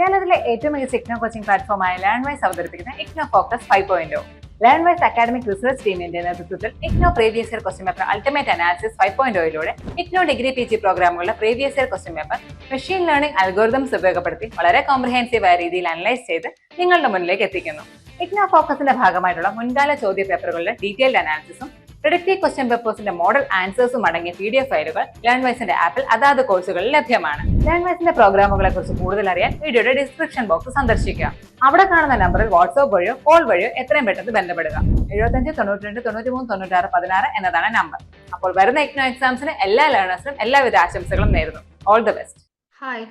കേരളത്തിലെ ഏറ്റവും മികച്ച ഇഗ്നോ കോച്ചിംഗ് പ്ലാറ്റ്ഫോമായ ലേൺവൈസ് അവതരിപ്പിക്കുന്ന IGNOU focus 5.0. Learnwise academic research ടീമിന്റെ നേതൃത്വത്തിൽ IGNOU previous year question paper ultimate analysis 5.0യിലൂടെ ഇഗ്നോ ഡിഗ്രി PG പ്രോഗ്രാമുകളുടെ previous year question paper machine learning algorithms ഉപയോഗപ്പെടുത്തി വളരെ കോംപ്രിഹെൻസീവായ രീതിയിൽ അനലൈസ് ചെയ്ത് നിങ്ങളുടെ മുന്നിലേക്ക് എത്തിക്കുന്നു. ഇഗ്നോ ഫോക്കസിന്റെ ഭാഗമായിട്ടുള്ള മുൻകാല ചോദ്യ പേപ്പറുകളുടെ ഡീറ്റെയിൽഡ് അനാലിസിസും പ്രിഡിക്റ്റീവ് ക്വസ്റ്റ്യൻ പേപ്പേഴ്സിന്റെ മോഡൽ ആൻസേഴ്സും അടങ്ങിയ PDF ഫയലുകൾ ലേൺവൈസിന്റെ ആപ്പിൽ അതാത് കോഴ്സുകളിൽ ലഭ്യമാണ്. ലേൺവൈസിന്റെ പ്രോഗ്രാമുകളെ കുറിച്ച് കൂടുതൽ അറിയാൻ വീഡിയോയുടെ ഡിസ്ക്രിപ്ഷൻ ബോക്സ് സന്ദർശിക്കുക. അവിടെ കാണുന്ന നമ്പറിൽ വാട്സ്ആപ്പ് വഴിയോ കോൾ വഴിയോ എത്രയും പെട്ടെന്ന് ബന്ധപ്പെടുക. 75 92 93 96 16 എന്നതാണ് നമ്പർ. അപ്പോൾ വരുന്ന ഇഗ്നോ എക്സാംസിന് എല്ലാ ലേണേഴ്സിനും എല്ലാവിധ ആശംസകളും നേരുന്നു. All the best. ഹായ്,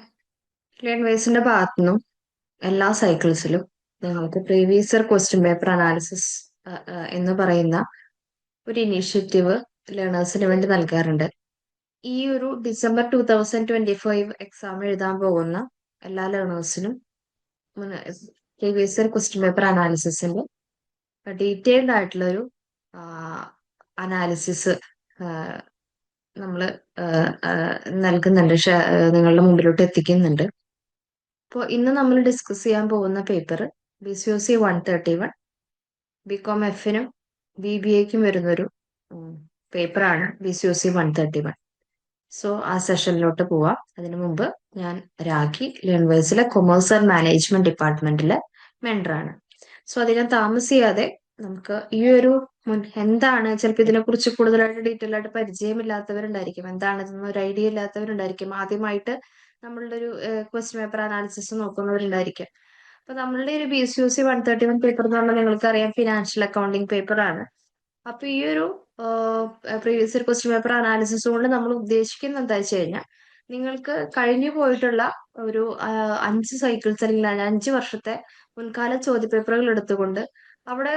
ലേൺവൈസിന്റെ ഭാഗത്തുനിന്നും എല്ലാ സൈക്കിൾസിലും നിങ്ങൾക്ക് previous year question paper analysis എന്ന് പറയുന്ന ഒരു ഇനീഷ്യേറ്റീവ് ലേണേഴ്സിന് വേണ്ടി നൽകാറുണ്ട്. ഈ ഒരു ഡിസംബർ 2025 എക്സാം എഴുതാൻ പോകുന്ന എല്ലാ ലേണേഴ്സിനും പ്രീവിയസ് ഇയർ ക്വസ്റ്റ്യൻ പേപ്പർ അനാലിസിസിന്റെ ഡീറ്റെയിൽഡ് ആയിട്ടുള്ള ഒരു അനാലിസിസ് നമ്മൾ നൽകുന്നുണ്ട്, നിങ്ങളുടെ മുമ്പിലോട്ട് എത്തിക്കുന്നുണ്ട്. അപ്പോൾ ഇന്ന് നമ്മൾ ഡിസ്കസ് ചെയ്യാൻ പോകുന്ന പേപ്പർ BCOC 131 BCom Fനും BBAക്കും വരുന്നൊരു പേപ്പറാണ് BCOC 131. സോ ആ സെഷനിലോട്ട് പോവാം. അതിനു മുമ്പ് ഞാൻ രാഖി, ലേൺവൈസിലെ കൊമേഴ്സ് ആൻഡ് മാനേജ്മെന്റ് ഡിപ്പാർട്ട്മെന്റിലെ മെൻഡറാണ്. സോ അധികം താമസിയാതെ നമുക്ക് ഈ ഒരു എന്താണ്, ചിലപ്പോൾ ഇതിനെക്കുറിച്ച് കൂടുതലായിട്ട് ഡീറ്റെയിൽ ആയിട്ട് പരിചയമില്ലാത്തവരുണ്ടായിരിക്കും, എന്താണിതെന്ന് ഒരു ഐഡിയ ഇല്ലാത്തവരുണ്ടായിരിക്കും, ആദ്യമായിട്ട് നമ്മളുടെ ഒരു ക്വസ്റ്റ്യൻ പേപ്പർ അനാലിസിസ് നോക്കുന്നവരുണ്ടായിരിക്കും. അപ്പൊ നമ്മളുടെ ഒരു BCOC 131 പേപ്പർ എന്ന് പറഞ്ഞാൽ നിങ്ങൾക്ക് അറിയാം, ഫിനാൻഷ്യൽ അക്കൗണ്ടിങ് പേപ്പർ ആണ്. അപ്പൊ ഈ ഒരു previous year question paper analysis കൊണ്ട് നമ്മൾ ഉദ്ദേശിക്കുന്നത് എന്താ വെച്ച് കഴിഞ്ഞാൽ, നിങ്ങൾക്ക് കഴിഞ്ഞു പോയിട്ടുള്ള ഒരു 5 സൈക്കിൾസ് അല്ലെങ്കിൽ 5 വർഷത്തെ മുൻകാല ചോദ്യപേപ്പറുകൾ എടുത്തുകൊണ്ട് അവിടെ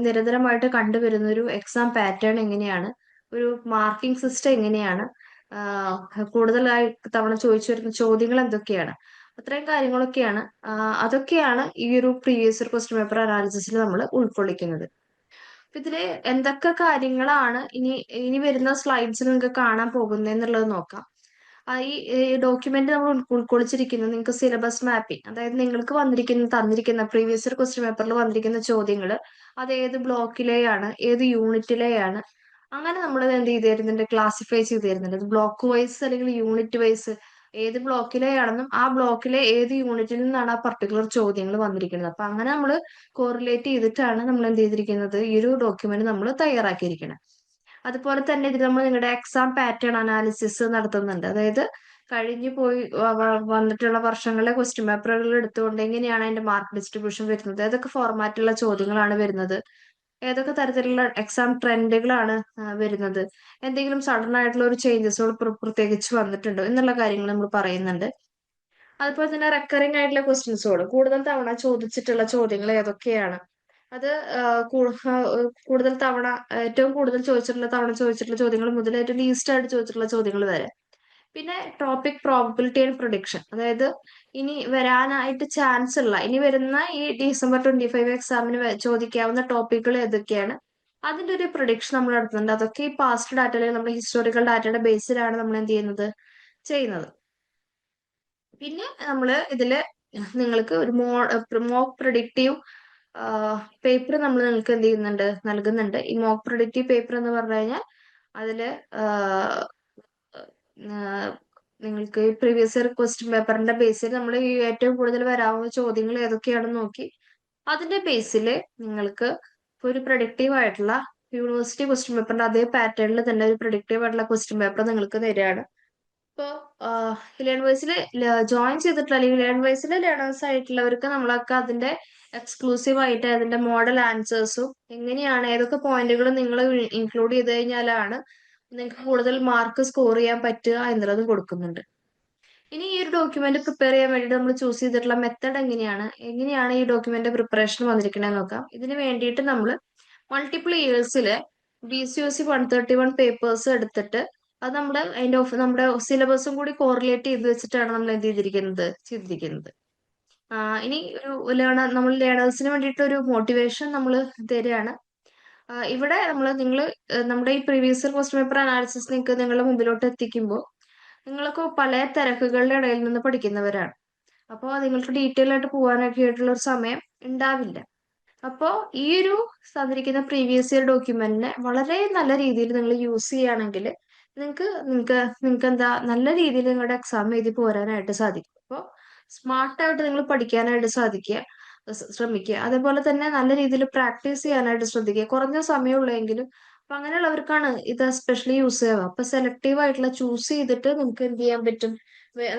നിരന്തരമായിട്ട് കണ്ടുവരുന്ന ഒരു എക്സാം പാറ്റേൺ എങ്ങനെയാണ്, ഒരു മാർക്കിംഗ് സിസ്റ്റം എങ്ങനെയാണ്, കൂടുതലായി തവണ ചോദിച്ചു വരുന്ന ചോദ്യങ്ങൾ എന്തൊക്കെയാണ്, അത്രയും കാര്യങ്ങളൊക്കെയാണ് അതൊക്കെയാണ് ഈ ഒരു പ്രീവിയസ് ഇയർ ക്വസ്റ്റ്യൻ പേപ്പർ അനാലിസിസിൽ നമ്മൾ ഉൾക്കൊള്ളിക്കുന്നത്. ഇതില് എന്തൊക്കെ കാര്യങ്ങളാണ് ഇനി വരുന്ന സ്ലൈഡ്സിൽ നിങ്ങൾക്ക് കാണാൻ പോകുന്നത് എന്നുള്ളത് നോക്കാം. ഈ ഡോക്യുമെന്റ് നമ്മൾ ഉൾക്കൊള്ളിച്ചിരിക്കുന്നത് നിങ്ങൾക്ക് സിലബസ് മാപ്പിംഗ്, അതായത് നിങ്ങൾക്ക് തന്നിരിക്കുന്ന പ്രീവിയസ് ഇയർ ക്വസ്റ്റ്യൻ പേപ്പറിൽ വന്നിരിക്കുന്ന ചോദ്യങ്ങൾ അത് ഏത് ബ്ലോക്കിലെയാണ്, ഏത് യൂണിറ്റിലെയാണ്, അങ്ങനെ നമ്മൾ എന്ത് ചെയ്ത് തരുന്നുണ്ട്, ക്ലാസിഫൈ ചെയ്ത് തരുന്നുണ്ട്. ബ്ലോക്ക് വൈസ് അല്ലെങ്കിൽ യൂണിറ്റ് വൈസ് ഏത് ബ്ലോക്കിലെയാണെന്നും ആ ബ്ലോക്കിലെ ഏത് യൂണിറ്റിൽ നിന്നാണ് ആ പർട്ടിക്കുലർ ചോദ്യങ്ങൾ വന്നിരിക്കുന്നത്. അപ്പൊ അങ്ങനെ നമ്മൾ കോറിലേറ്റ് ചെയ്തിട്ടാണ് നമ്മൾ എന്ത് ചെയ്തിരിക്കുന്നത്, ഈ ഒരു ഡോക്യുമെന്റ് നമ്മൾ തയ്യാറാക്കിയിരിക്കുന്നത്. അതുപോലെ തന്നെ ഇതിൽ നമ്മൾ നിങ്ങളുടെ എക്സാം പാറ്റേൺ അനാലിസിസ് നടത്തുന്നുണ്ട്. അതായത് കഴിഞ്ഞു പോയി വന്നിട്ടുള്ള വർഷങ്ങളിലെ ക്വസ്റ്റ്യൻ പേപ്പറുകൾ എടുത്തുകൊണ്ട് എങ്ങനെയാണ് അതിന്റെ മാർക്ക് ഡിസ്ട്രിബ്യൂഷൻ വരുന്നത്, ഏതൊക്കെ ഫോർമാറ്റിലുള്ള ചോദ്യങ്ങളാണ് വരുന്നത്, ഏതൊക്കെ തരത്തിലുള്ള എക്സാം ട്രെൻഡുകളാണ് വരുന്നത്, എന്തെങ്കിലും സഡൻ ആയിട്ടുള്ള ഒരു ചേഞ്ചസുകൾ പ്രത്യേകിച്ച് വന്നിട്ടുണ്ടോ എന്നുള്ള കാര്യങ്ങൾ നമ്മൾ പറയുന്നുണ്ട്. അതുപോലെ തന്നെ റെക്കറിംഗ് ആയിട്ടുള്ള ക്വസ്റ്റ്യൻസുകൾ, കൂടുതൽ തവണ ചോദിച്ചിട്ടുള്ള ചോദ്യങ്ങൾ ഏതൊക്കെയാണ്, അത് കൂടുതൽ തവണ ഏറ്റവും കൂടുതൽ ചോദിച്ചിട്ടുള്ള ചോദ്യങ്ങൾ മുതൽ ഏറ്റവും ലീസ്റ്റ് ആയിട്ട് ചോദിച്ചിട്ടുള്ള ചോദ്യങ്ങൾ വരെ. പിന്നെ ടോപ്പിക് പ്രോബബിലിറ്റി ആൻഡ് പ്രൊഡിക്ഷൻ, അതായത് ഇനി വരാനായിട്ട് ചാൻസ് ഉള്ള, ഇനി വരുന്ന ഈ ഡിസംബർ 25 എക്സാമിന് ചോദിക്കാവുന്ന ടോപ്പിക്കുകൾ ഏതൊക്കെയാണ്, അതിന്റെ ഒരു പ്രൊഡിക്ഷൻ നമ്മൾ നടത്തുന്നുണ്ട്. അതൊക്കെ ഈ പാസ്റ്റ് ഡാറ്റ അല്ലെങ്കിൽ നമ്മുടെ ഹിസ്റ്റോറിക്കൽ ഡാറ്റയുടെ ബേസിലാണ് നമ്മൾ എന്ത് ചെയ്യുന്നത്. പിന്നെ നമ്മൾ ഇതില് നിങ്ങൾക്ക് ഒരു മോക്ക് പ്രൊഡിക്റ്റീവ് പേപ്പർ നമ്മൾ നിങ്ങൾക്ക് നൽകുന്നുണ്ട്. ഈ മോക്ക് പ്രൊഡിക്റ്റീവ് പേപ്പർ എന്ന് പറഞ്ഞു കഴിഞ്ഞാൽ അതില് നിങ്ങൾക്ക് പ്രീവിയസ് ഇയർ ക്വസ്റ്റ്യൻ പേപ്പറിന്റെ ബേസിൽ നമ്മൾ ഈ ഏറ്റവും കൂടുതൽ വരാവുന്ന ചോദ്യങ്ങൾ ഏതൊക്കെയാണെന്ന് നോക്കി അതിന്റെ ബേസിൽ നിങ്ങൾക്ക് ഒരു പ്രൊഡിക്റ്റീവ് ആയിട്ടുള്ള യൂണിവേഴ്സിറ്റി ക്വസ്റ്റ്യൻ പേപ്പറിന്റെ അതേ പാറ്റേണിൽ തന്നെ ഒരു പ്രൊഡിക്റ്റീവ് ആയിട്ടുള്ള ക്വസ്റ്റ്യൻ പേപ്പർ നിങ്ങൾക്ക് തരികയാണ്. ഇപ്പോൾ ലേൺവൈസിൽ ജോയിൻ ചെയ്തിട്ടുള്ള അല്ലെങ്കിൽ ലേൺവൈസിലെ ലേണേഴ്സ് ആയിട്ടുള്ളവർക്ക് നമ്മളൊക്കെ അതിന്റെ എക്സ്ക്ലൂസീവ് ആയിട്ട് അതിന്റെ മോഡൽ ആൻസേഴ്സും എങ്ങനെയാണ്, ഏതൊക്കെ പോയിന്റുകൾ നിങ്ങൾ ഇൻക്ലൂഡ് ചെയ്ത് കഴിഞ്ഞാലാണ് നിങ്ങൾക്ക് കൂടുതൽ മാർക്ക് സ്കോർ ചെയ്യാൻ പറ്റുക എന്നുള്ളതും കൊടുക്കുന്നുണ്ട്. ഇനി ഈ ഒരു ഡോക്യുമെന്റ് പ്രിപ്പയർ ചെയ്യാൻ വേണ്ടിയിട്ട് നമ്മൾ ചൂസ് ചെയ്തിട്ടുള്ള മെത്തഡ് എങ്ങനെയാണ് ഈ ഡോക്യുമെന്റ് പ്രിപ്പറേഷൻ വന്നിരിക്കണമെന്ന് നോക്കാം. ഇതിന് വേണ്ടിയിട്ട് നമ്മൾ മൾട്ടിപ്പിൾ ഇയേഴ്സിലെ BCOC 131 പേപ്പേഴ്സ് എടുത്തിട്ട് അത് നമ്മുടെ സിലബസും കൂടി കോറിലേറ്റ് ചെയ്ത് വെച്ചിട്ടാണ് നമ്മൾ എന്ത് ചെയ്തിരിക്കുന്നത്. ഇനി നമ്മൾ ലേണേഴ്സിന് വേണ്ടിയിട്ട് ഒരു മോട്ടിവേഷൻ നമ്മൾ തരികയാണ്. ഇവിടെ നിങ്ങൾ നമ്മുടെ ഈ previous year question paper analysis നിങ്ങളുടെ മുമ്പിലോട്ട് എത്തിക്കുമ്പോൾ നിങ്ങൾക്ക് പല തിരക്കുകളുടെ ഇടയിൽ നിന്ന് പഠിക്കുന്നവരാണ്. അപ്പോൾ നിങ്ങൾക്ക് ഡീറ്റെയിൽ ആയിട്ട് പോകാനൊക്കെ ആയിട്ടുള്ള ഒരു സമയം ഉണ്ടാവില്ല. അപ്പോൾ ഈ ഒരു തന്നിരിക്കുന്ന പ്രീവിയസ് ഇയർ ഡോക്യുമെന്റിനെ വളരെ നല്ല രീതിയിൽ നിങ്ങൾ യൂസ് ചെയ്യുകയാണെങ്കിൽ നിങ്ങൾക്ക് എന്താ നല്ല രീതിയിൽ നിങ്ങളുടെ എക്സാം എഴുതി പോരാനായിട്ട് സാധിക്കും. അപ്പോൾ സ്മാർട്ടായിട്ട് നിങ്ങൾ പഠിക്കാനായിട്ട് ശ്രമിക്കുക. അതേപോലെ തന്നെ നല്ല രീതിയിൽ പ്രാക്ടീസ് ചെയ്യാനായിട്ട് ശ്രദ്ധിക്കുക. കുറഞ്ഞ സമയമുള്ളെങ്കിലും അപ്പൊ അങ്ങനെയുള്ളവർക്കാണ് ഇത് എസ്പെഷ്യലി യൂസ് ചെയ്യുക. അപ്പൊ സെലക്റ്റീവ് ആയിട്ടുള്ള ചൂസ് ചെയ്തിട്ട് നിങ്ങൾക്ക് എന്ത് ചെയ്യാൻ പറ്റും,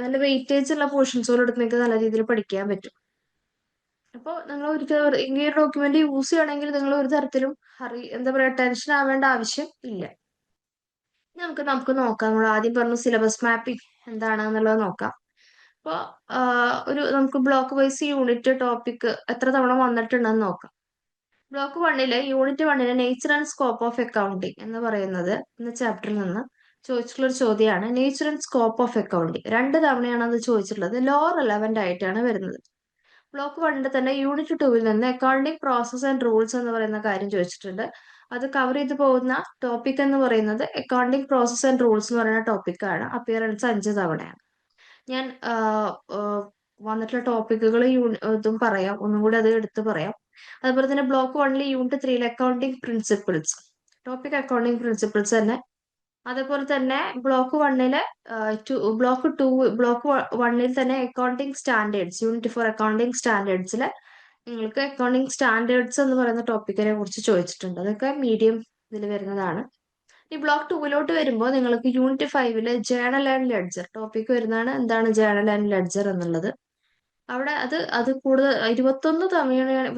നല്ല വെയിറ്റേജ് ഉള്ള പോർഷൻസുകൾ എടുത്ത് നിങ്ങൾക്ക് നല്ല രീതിയിൽ പഠിക്കാൻ പറ്റും. അപ്പോൾ നിങ്ങൾ ഒരിക്കലും ഈ ഒരു ഡോക്യുമെന്റ് യൂസ് ചെയ്യണമെങ്കിൽ നിങ്ങൾ ഒരു തരത്തിലും എന്താ പറയാ ടെൻഷൻ ആവേണ്ട ആവശ്യം ഇല്ല. നമുക്ക് നോക്കാം. നമ്മൾ ആദ്യം പറഞ്ഞു സിലബസ് മാപ്പിംഗ് എന്താണെന്നുള്ളത് നോക്കാം. അപ്പോൾ നമുക്ക് ബ്ലോക്ക് വൈസ് യൂണിറ്റ് ടോപ്പിക് എത്ര തവണ വന്നിട്ടുണ്ടെന്ന് നോക്കാം. Block 1 unit 1 nature and scope of accounting എന്ന് പറയുന്നത് എന്ന ചാപ്റ്ററിൽ നിന്ന് ചോദിച്ചിട്ടുള്ള ഒരു ചോദ്യമാണ്. Nature and scope of accounting 2 തവണയാണ് അത് ചോദിച്ചിട്ടുള്ളത്. ലോ റെലവെന്റ് ആയിട്ടാണ് വരുന്നത്. ബ്ലോക്ക് 1 തന്നെ യൂണിറ്റ് 2 നിന്ന് അക്കൗണ്ടിങ് പ്രോസസ് ആൻഡ് റൂൾസ് എന്ന് പറയുന്ന കാര്യം ചോദിച്ചിട്ടുണ്ട്. അത് കവർ ചെയ്ത് പോകുന്ന ടോപ്പിക് എന്ന് പറയുന്നത് അക്കൗണ്ടിങ് പ്രോസസ് ആൻഡ് റൂൾസ് എന്ന് പറയുന്ന ടോപ്പിക്കാണ്. അപ്പിയറൻസ് 5 തവണയാണ്. ഞാൻ വന്നിട്ടുള്ള ടോപ്പിക്കുകൾ ഇതും പറയാം, ഒന്നും കൂടി അത് എടുത്ത് പറയാം. അതുപോലെ തന്നെ block 1 unit 3 accounting principles topic accounting principles തന്നെ. അതേപോലെ തന്നെ ബ്ലോക്ക് 1 ബ്ലോക്ക് 1 തന്നെ അക്കൗണ്ടിങ് സ്റ്റാൻഡേർഡ്സ് യൂണിറ്റ് 4 അക്കൗണ്ടിങ് സ്റ്റാൻഡേർഡ്സിൽ നിങ്ങൾക്ക് അക്കൗണ്ടിങ് സ്റ്റാൻഡേർഡ്സ് എന്ന് പറയുന്ന ടോപ്പിക്കിനെ കുറിച്ച് ചോദിച്ചിട്ടുണ്ട്. അതൊക്കെ മീഡിയം ഇതിൽ വരുന്നതാണ്. ഈ ബ്ലോക്ക് 2 വരുമ്പോൾ നിങ്ങൾക്ക് unit 5 journal and ledger topic വരുന്നതാണ്. എന്താണ് ജേണൽ ആൻഡ് ലെഡ്ജർ എന്നുള്ളത്? അവിടെ അത് കൂടുതൽ 21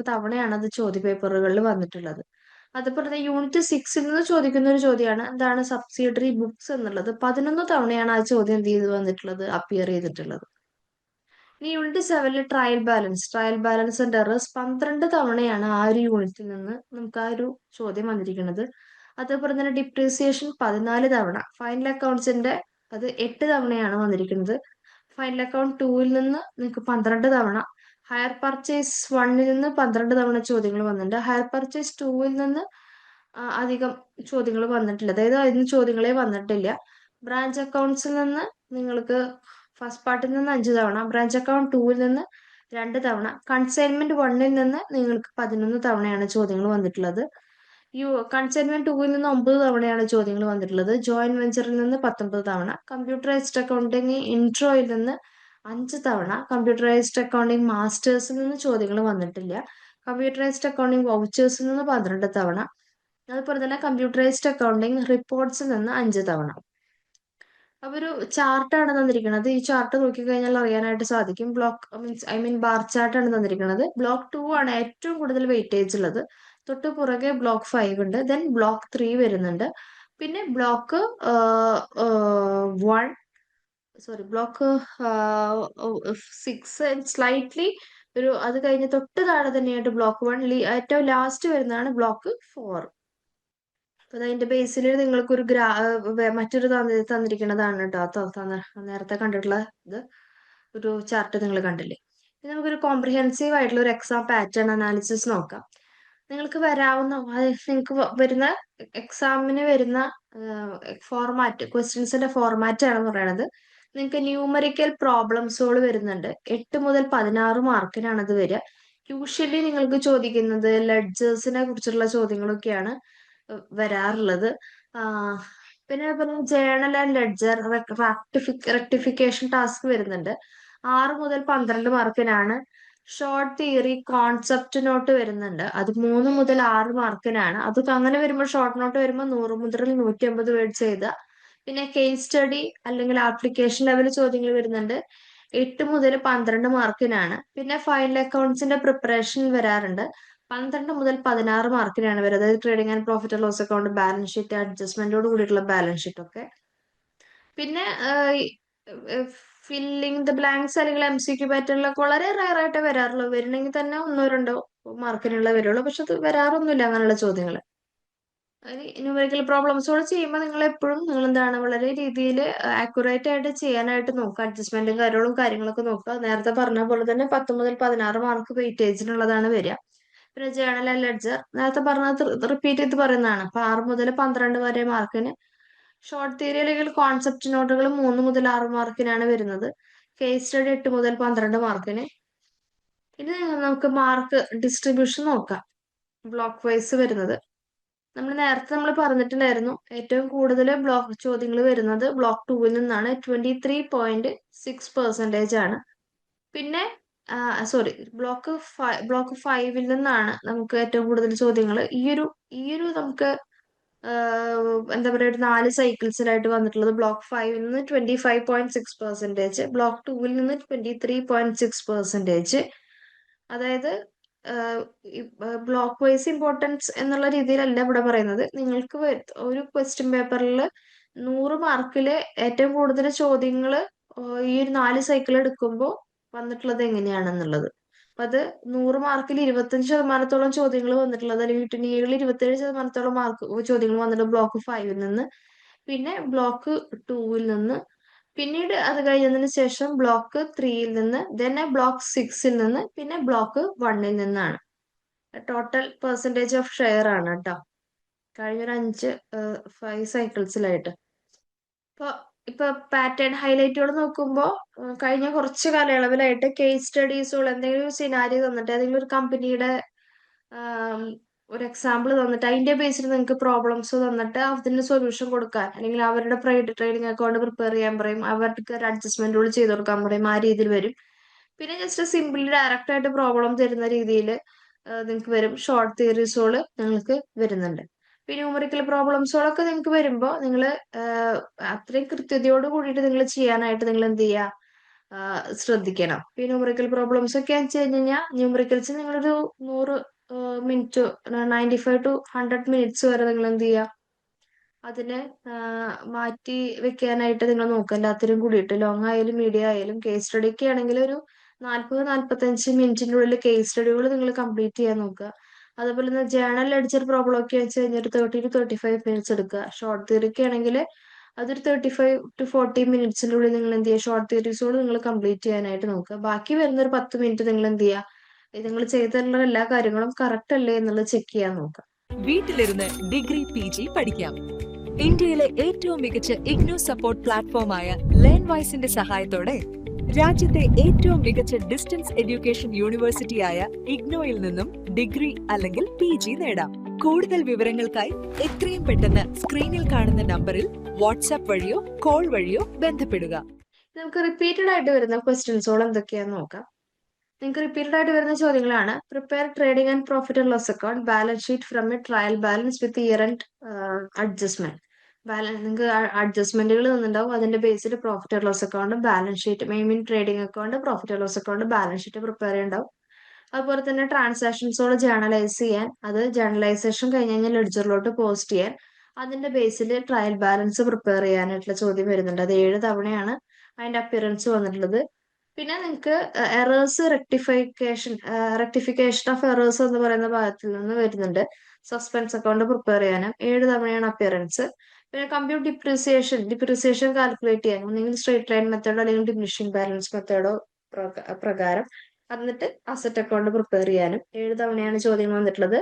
തവണയാണ് അത് ചോദ്യ പേപ്പറുകളിൽ വന്നിട്ടുള്ളത്. അതുപോലെ തന്നെ യൂണിറ്റ് 6 നിന്ന് ചോദിക്കുന്ന ഒരു ചോദ്യമാണ് എന്താണ് സബ്സിഡറി ബുക്സ് എന്നുള്ളത്. 11 തവണയാണ് ആ ചോദ്യം എന്ത് ചെയ്ത് വന്നിട്ടുള്ളത്, അപ്പിയർ ചെയ്തിട്ടുള്ളത്. ഇനി unit 7 trial balance and errors 12 തവണയാണ് ആ ഒരു യൂണിറ്റിൽ നിന്ന് നമുക്ക് ആ ഒരു ചോദ്യം വന്നിരിക്കുന്നത്. അതേപോലെ തന്നെ ഡിപ്രീസിയേഷൻ 14 തവണ. ഫൈനൽ അക്കൗണ്ട്സിന്റെ അത് 8 തവണയാണ് വന്നിരിക്കുന്നത്. ഫൈനൽ അക്കൗണ്ട് 2 നിന്ന് നിങ്ങൾക്ക് 12 തവണ. ഹയർ പർച്ചേസ് 1 നിന്ന് 12 തവണ ചോദ്യങ്ങൾ വന്നിട്ടുണ്ട്. ഹയർ പർച്ചേസ് 2 നിന്ന് അധികം ചോദ്യങ്ങൾ വന്നിട്ടില്ല. അതായത് അതിന് ചോദ്യങ്ങളെ വന്നിട്ടില്ല. ബ്രാഞ്ച് അക്കൗണ്ട്സിൽ നിന്ന് നിങ്ങൾക്ക് ഫസ്റ്റ് പാർട്ടിൽ നിന്ന് 5 തവണ, ബ്രാഞ്ച് അക്കൗണ്ട് 2 നിന്ന് 2 തവണ, കൺസൈൻമെന്റ് 1 നിന്ന് നിങ്ങൾക്ക് 11 തവണയാണ് ചോദ്യങ്ങൾ വന്നിട്ടുള്ളത്. കൺസൈൻമെന്റ് 2 നിന്ന് 9 തവണയാണ് ചോദ്യങ്ങൾ വന്നിട്ടുള്ളത്. ജോയിന്റ് വെഞ്ചറിൽ നിന്ന് 19 തവണ, കമ്പ്യൂട്ടറൈസ്ഡ് അക്കൗണ്ടിങ് ഇൻട്രോയിൽ നിന്ന് 5 തവണ, കമ്പ്യൂട്ടറൈസ്ഡ് അക്കൗണ്ടിങ് മാസ്റ്റേഴ്സിൽ നിന്ന് ചോദ്യങ്ങൾ വന്നിട്ടില്ല. കമ്പ്യൂട്ടറൈസ്ഡ് അക്കൗണ്ടിങ് വൗച്ചേഴ്സിൽ നിന്ന് 12 തവണ. അതുപോലെ തന്നെ കമ്പ്യൂട്ടറൈസ്ഡ് അക്കൗണ്ടിങ് റിപ്പോർട്ട്സിൽ നിന്ന് 5 തവണ. അപ്പൊ ഒരു ചാർട്ടാണ് തന്നിരിക്കുന്നത്. ഈ ചാർട്ട് നോക്കിക്കഴിഞ്ഞാൽ അറിയാനായിട്ട് സാധിക്കും. ബാർ ചാർട്ടാണ് തന്നിരിക്കുന്നത്. ബ്ലോക്ക് 2 ആണ് ഏറ്റവും കൂടുതൽ വെയിറ്റേജ് ഉള്ളത്. തൊട്ട് പുറകെ ബ്ലോക്ക് 5 ഉണ്ട്. ദെൻ ബ്ലോക്ക് 3 വരുന്നുണ്ട്. പിന്നെ ബ്ലോക്ക് 6 സ്ലൈറ്റ്ലി അത് കഴിഞ്ഞ് തൊട്ട് താഴെ തന്നെയായിട്ട് ബ്ലോക്ക് 1. ഏറ്റവും ലാസ്റ്റ് വരുന്നതാണ് ബ്ലോക്ക് 4. അപ്പൊ അതിന്റെ ബേസിൽ നിങ്ങൾക്കൊരു മറ്റൊരു തന്നിരിക്കുന്നതാണ് കേട്ടോ. നേരത്തെ കണ്ടിട്ടുള്ള ഇത് ഒരു ചാർട്ട് നിങ്ങൾ കണ്ടില്ലേ. ഇനി നമുക്കൊരു കോംപ്രിഹെൻസീവ് ആയിട്ടുള്ള ഒരു എക്സാം പാറ്റേൺ അനാലിസിസ് നോക്കാം. നിങ്ങൾക്ക് വരുന്ന എക്സാമിന് വരുന്ന ഫോർമാറ്റ്, ക്വസ്റ്റ്യൻസിന്റെ ഫോർമാറ്റ് ആണ് പറയണത്. നിങ്ങൾക്ക് ന്യൂമറിക്കൽ പ്രോബ്ലംസുകൾ വരുന്നുണ്ട്. 8 മുതൽ 16 മാർക്കിനാണ് അത് വരിക. യൂഷ്വലി നിങ്ങൾക്ക് ചോദിക്കുന്നത് ലെഡ്ജേഴ്സിനെ കുറിച്ചുള്ള ചോദ്യങ്ങളൊക്കെയാണ് വരാറുള്ളത്. പിന്നെ journal and ledger rectification task വരുന്നുണ്ട്. 6 മുതൽ 12 മാർക്കിനാണ്. ഷോർട്ട് തിയറി കോൺസെപ്റ്റ് നോട്ട് വരുന്നുണ്ട്. അത് 3 മുതൽ 6 മാർക്കിനാണ്. അത് അങ്ങനെ വരുമ്പോൾ ഷോർട്ട് നോട്ട് വരുമ്പോൾ 100 മുതൽ 150 വേർഡ്സ് എഴുതുക. പിന്നെ കേസ് സ്റ്റഡി അല്ലെങ്കിൽ ആപ്ലിക്കേഷൻ ലെവൽ ചോദ്യങ്ങൾ വരുന്നുണ്ട്. 8 മുതൽ 12 മാർക്കിനാണ്. പിന്നെ ഫൈനൽ അക്കൗണ്ട്സിന്റെ പ്രിപ്പറേഷൻ വരാറുണ്ട്. 12 മുതൽ 16 മാർക്കിനാണ് വരുന്നത്. അതായത് trading and profit and loss account, balance sheet, അഡ്ജസ്റ്റ്മെന്റോട് കൂടിയിട്ടുള്ള ബാലൻസ് ഷീറ്റ് ഒക്കെ. പിന്നെ ഫില്ലിംഗ് ദ ബ്ലാങ്ക്സ് അല്ലെങ്കിൽ MCQ പാറ്റേണിലൊക്കെ വളരെ റയർ ആയിട്ട് വരാറുള്ളൂ. വരണമെങ്കിൽ തന്നെ 1-2 മാർക്കിനുള്ള വരുള്ളൂ. പക്ഷെ അത് വരാറൊന്നുമില്ല അങ്ങനെയുള്ള ചോദ്യങ്ങൾ. ന്യൂമറിക്കൽ പ്രോബ്ലംസോട് ചെയ്യുമ്പോൾ നിങ്ങൾ എന്താണ് വളരെ രീതിയിൽ ആക്യുറേറ്റ് ആയിട്ട് ചെയ്യാനായിട്ട് നോക്കുക. അഡ്ജസ്റ്റ്മെന്റും കാര്യങ്ങളൊക്കെ നോക്കുക. നേരത്തെ പറഞ്ഞ പോലെ തന്നെ 10 മുതൽ 16 മാർക്ക് വെയിറ്റേജിനുള്ളതാണ് വരിക. പിന്നെ ജേണൽ ആൻഡ് ലെഡ്ജർ നേരത്തെ പറഞ്ഞത് റിപ്പീറ്റ് ചെയ്ത് പറയുന്നതാണ്. അപ്പൊ 6 മുതൽ 12 വരെ മാർക്കിന്. ഷോർട്ട് തിയറി അല്ലെങ്കിൽ കോൺസെപ്റ്റ് നോട്ടുകൾ 3 മുതൽ 6 മാർക്കിനാണ് വരുന്നത്. കേസ് സ്റ്റഡി 8 മുതൽ 12 മാർക്കിന്. ഇനി നമുക്ക് മാർക്ക് ഡിസ്ട്രിബ്യൂഷൻ നോക്കാം. ബ്ലോക്ക് വൈസ് വരുന്നത് നമ്മൾ പറഞ്ഞിട്ടുണ്ടായിരുന്നു, ഏറ്റവും കൂടുതൽ ബ്ലോക്ക് ചോദ്യങ്ങൾ വരുന്നത് ബ്ലോക്ക് 2-ൽ നിന്നാണ്. 23.6% ആണ്. പിന്നെ ബ്ലോക്ക് 5-ൽ നിന്നാണ് നമുക്ക് ഏറ്റവും കൂടുതൽ ചോദ്യങ്ങൾ. ഈ ഒരു നമുക്ക് എന്താ പറയുക, ഒരു 4 സൈക്കിൾസിലായിട്ട് വന്നിട്ടുള്ളത്. ബ്ലോക്ക് 5-ൽ നിന്ന് 25.6%, ബ്ലോക്ക് 2-ൽ നിന്ന് 23.6%. അതായത് ബ്ലോക്ക് വൈസ് ഇമ്പോർട്ടൻസ് എന്നുള്ള രീതിയിലല്ല ഇവിടെ പറയുന്നത്. നിങ്ങൾക്ക് ഒരു ക്വസ്റ്റ്യൻ പേപ്പറിൽ 100 മാർക്കില് ഏറ്റവും കൂടുതൽ ചോദ്യങ്ങൾ ഈ ഒരു 4 സൈക്കിൾ എടുക്കുമ്പോൾ വന്നിട്ടുള്ളത് എങ്ങനെയാണെന്നുള്ളത്. അപ്പൊ അത് 100 മാർക്കിൽ 25% ചോദ്യങ്ങൾ വന്നിട്ടുള്ളത്, അല്ലെങ്കിൽ 27% മാർക്ക് ചോദ്യങ്ങൾ വന്നിട്ടുള്ളത് ബ്ലോക്ക് 5-ൽ നിന്ന്, പിന്നെ ബ്ലോക്ക് 2-ൽ നിന്ന്, പിന്നീട് അത് കഴിഞ്ഞതിന് ശേഷം ബ്ലോക്ക് 3-ൽ നിന്ന്, തന്നെ ബ്ലോക്ക് 6-ൽ നിന്ന്, പിന്നെ ബ്ലോക്ക് 1-ൽ നിന്നാണ്. ടോട്ടൽ പെർസെൻറ്റേജ് ഓഫ് ഷെയർ ആണ് കേട്ടോ, കഴിഞ്ഞൊരു 5 സൈക്കിൾസിലായിട്ട്. ഇപ്പൊ പാറ്റേൺ ഹൈലൈറ്റുകൾ നോക്കുമ്പോൾ കഴിഞ്ഞ കുറച്ച് കാലയളവിലായിട്ട് കേസ് സ്റ്റഡീസുകൾ, എന്തെങ്കിലും ഒരു സിനാരിയോ തന്നിട്ട്, ഏതെങ്കിലും ഒരു കമ്പനിയുടെ ഒരു എക്സാമ്പിൾ തന്നിട്ട് അതിന്റെ ബേസിൽ നിങ്ങൾക്ക് പ്രോബ്ലംസ് തന്നിട്ട് അതിന് സൊല്യൂഷൻ കൊടുക്കാൻ, അല്ലെങ്കിൽ അവരുടെ ട്രേഡിംഗ് അക്കൗണ്ട് പ്രിപ്പയർ ചെയ്യാൻ പറയും, അവർക്ക് ഒരു അഡ്ജസ്റ്റ്മെന്റുകൾ ചെയ്ത് കൊടുക്കാൻ പറയും, ആ രീതിയിൽ വരും. പിന്നെ ജസ്റ്റ് സിമ്പിളി ഡയറക്റ്റ് ആയിട്ട് പ്രോബ്ലം തരുന്ന രീതിയിൽ നിങ്ങൾക്ക് വരും. ഷോർട്ട് തിയറീസുകൾ നിങ്ങൾക്ക് വരുന്നുണ്ട്. പിന്നെ ന്യൂമറിക്കൽ പ്രോബ്ലംസുകളൊക്കെ നിങ്ങൾക്ക് വരുമ്പോൾ നിങ്ങൾ അത്രയും കൃത്യതയോട് കൂടിയിട്ട് നിങ്ങൾ ചെയ്യാനായിട്ട് നിങ്ങൾ എന്ത് ചെയ്യുക, ശ്രദ്ധിക്കണം. പിന്നെ ന്യൂമറിക്കൽ പ്രോബ്ലംസ് ഒക്കെ വെച്ച് കഴിഞ്ഞാൽ ന്യൂമറിക്കൽസ് നിങ്ങളൊരു 100 മിനിറ്റ്, 95 to 100 മിനിറ്റ്സ് വരെ നിങ്ങൾ എന്ത് ചെയ്യുക, അതിനെ മാറ്റി വെക്കാനായിട്ട് നിങ്ങൾ നോക്കുക. എല്ലാത്തിനും കൂടിയിട്ട് ലോങ് ആയാലും മീഡിയം ആയാലും. കേസ് സ്റ്റഡി ഒക്കെ ആണെങ്കിൽ ഒരു 40-45 മിനിറ്റിൻ്റെ ഉള്ളിൽ കേസ് സ്റ്റഡികൾ നിങ്ങൾ കംപ്ലീറ്റ് ചെയ്യാൻ നോക്കുക. അതുപോലെ തന്നെ ജേണൽ ലെഡ്ജർ പ്രോബ്ലം ഒക്കെ വെച്ച് കഴിഞ്ഞാൽ 30 to 35 മിനിറ്റ്സ് എടുക്കുക. ഷോർട്ട് തിയറി ഒക്കെ ആണെങ്കിൽ അതൊരു 35 to 40 മിനിറ്റ്സിൻ്റെ ഉള്ളിൽ നിങ്ങൾ എന്ത് ചെയ്യുക, ഷോർട്ട് തിയറീസോട് നിങ്ങൾ കംപ്ലീറ്റ് ചെയ്യാനായിട്ട് നോക്കുക. ബാക്കി വരുന്നൊരു 10 മിനിറ്റ് നിങ്ങൾ എന്ത് ചെയ്യുക, നിങ്ങൾ ചെയ്തിട്ടുള്ള എല്ലാ കാര്യങ്ങളും കറക്റ്റ് അല്ലേ എന്നുള്ളത് ചെക്ക് ചെയ്യാൻ നോക്കുക. വീട്ടിലിരുന്ന് ഡിഗ്രി PG പഠിക്കാം. ഇന്ത്യയിലെ ഏറ്റവും മികച്ച ഇഗ്നോ സപ്പോർട്ട് പ്ലാറ്റ്ഫോമായ ലേൺവൈസിന്റെ സഹായത്തോടെ രാജ്യത്തെ ഏറ്റവും മികച്ച ഡിസ്റ്റൻസ് എഡ്യൂക്കേഷൻ യൂണിവേഴ്സിറ്റിയായ ഇഗ്നോയിൽ നിന്നും ഡിഗ്രി അല്ലെങ്കിൽ PG നേടാം. കൂടുതൽ വിവരങ്ങൾക്കായി എത്രയും പെട്ടെന്ന് സ്ക്രീനിൽ കാണുന്ന നമ്പറിൽ വാട്സാപ്പ് വഴിയോ കോൾ വഴിയോ ബന്ധപ്പെടുക. നമുക്ക് റിപ്പീറ്റഡ് ആയിട്ട് വരുന്ന ക്വസ്റ്റ്യൻസോൾ എന്തൊക്കെയാന്ന് നോക്കാം. നിങ്ങൾക്ക് റിപ്പീറ്റഡ് ആയിട്ട് വരുന്ന ചോദ്യങ്ങളാണ്: prepare trading and profit and loss account, balance sheet from a trial balance with year and adjustment. നിങ്ങൾക്ക് അഡ്ജസ്റ്റ്മെന്റുകൾ തന്നിട്ടുണ്ടാവും, അതിന്റെ ബേസിൽ profit and loss account, balance sheet, main trading account, profit and loss account, balance sheet prepare ചെയ്യുന്നുണ്ടാവും. അതുപോലെ തന്നെ ട്രാൻസാക്ഷൻസോട് journalise ചെയ്യാൻ, അത് ജേർണലൈസേഷൻ കഴിഞ്ഞ് കഴിഞ്ഞാൽ ലെഡ്ജറിലോട്ട് പോസ്റ്റ് ചെയ്യാൻ, അതിന്റെ ബേസിൽ ട്രയൽ ബാലൻസ് പ്രിപ്പയർ ചെയ്യാനായിട്ടുള്ള ചോദ്യം വരുന്നുണ്ട്. അത് 7 തവണയാണ് അതിന്റെ അപ്പിയറൻസ് വന്നിട്ടുള്ളത്. പിന്നെ നിങ്ങൾക്ക് എറേഴ്സ് റെക്ടിഫിക്കേഷൻ ഓഫ് എറേഴ്സ് എന്ന് പറയുന്ന ഭാഗത്തിൽ നിന്ന് വരുന്നുണ്ട്. സസ്പെൻസ് അക്കൗണ്ട് പ്രിപ്പയർ ചെയ്യാനും 7 തവണയാണ് അപ്പിയറൻസ്. പിന്നെ കമ്പ്യൂട്ട് ഡിപ്രീസിയേഷൻ കാൽക്കുലേറ്റ് ചെയ്യാൻ ഒന്നെങ്കിൽ സ്ട്രേറ്റ് ലൈൻ മെത്തേഡോ അല്ലെങ്കിൽ ഡിമിനിഷിംഗ് ബാലൻസ് മെത്തേഡോ പ്രകാരം, എന്നിട്ട് അസറ്റ് അക്കൗണ്ട് പ്രിപ്പയർ ചെയ്യാനും 7 തവണയാണ് ചോദ്യം വന്നിട്ടുള്ളത്.